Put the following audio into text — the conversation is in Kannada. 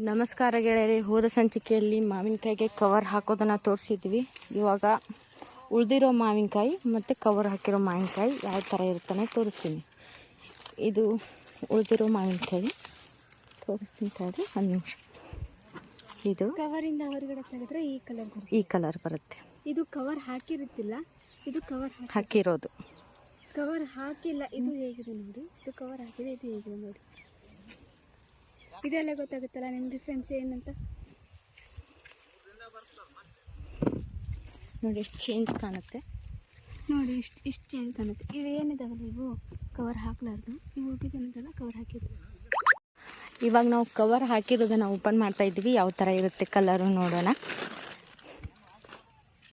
ನಮಸ್ಕಾರ ಗೆಳೆಯರಿ. ಹೋದ ಸಂಚಿಕೆಯಲ್ಲಿ ಮಾವಿನಕಾಯಿಗೆ ಕವರ್ ಹಾಕೋದನ್ನು ತೋರಿಸಿದ್ವಿ. ಇವಾಗ ಉಳಿದಿರೋ ಮಾವಿನಕಾಯಿ ಮತ್ತು ಕವರ್ ಹಾಕಿರೋ ಮಾವಿನಕಾಯಿ ಯಾವ ಥರ ಇರ್ತಾನೆ ತೋರಿಸ್ತೀನಿ. ಇದು ಉಳಿದಿರೋ ಮಾವಿನಕಾಯಿ ತೋರಿಸ್ತೀನಿ ತಡಿ ಒಂದು ನಿಮಿಷ. ಇದು ಕವರಿಂದ ಹೊರಗಡೆ ತೆಗೆದ್ರೆ ಈ ಕಲರ್ ಬರುತ್ತೆ. ಇದು ಕವರ್ ಹಾಕಿರುತ್ತಿಲ್ಲ, ಇದು ಕವರ್ ಹಾಕಿರೋದು. ಕವರ್ ಹಾಕಿಲ್ಲ, ಇದು ಹೇಗಿದೆ ನೋಡಿ. ಇದು ಕವರ್ ಹಾಕಿದೆ, ಇದು ಹೇಗಿದೆ ನೋಡಿ. ಇದೆಲ್ಲ ಗೊತ್ತಾಗುತ್ತಲ್ಲ ನಿಮ್ಮ ಡಿಫ್ರೆನ್ಸ್ ಏನಂತ ನೋಡಿ. ಎಷ್ಟು ಚೇಂಜ್ ಕಾಣುತ್ತೆ ನೋಡಿ, ಇಷ್ಟು ಚೇಂಜ್ ಕಾಣುತ್ತೆ. ಇವೇನಿದಾವಲ್ಲ ಇವು ಕವರ್ ಹಾಕ್ಲಾರ್ದು, ಇವು ಉಳಿದಿದ್ದೇನದಲ್ಲ ಕವರ್ ಹಾಕಿದ್ದು. ಇವಾಗ ನಾವು ಕವರ್ ಹಾಕಿರೋದನ್ನು ಓಪನ್ ಮಾಡ್ತಾ ಇದ್ವಿ. ಯಾವ ಥರ ಇರುತ್ತೆ ಕಲರು ನೋಡೋಣ.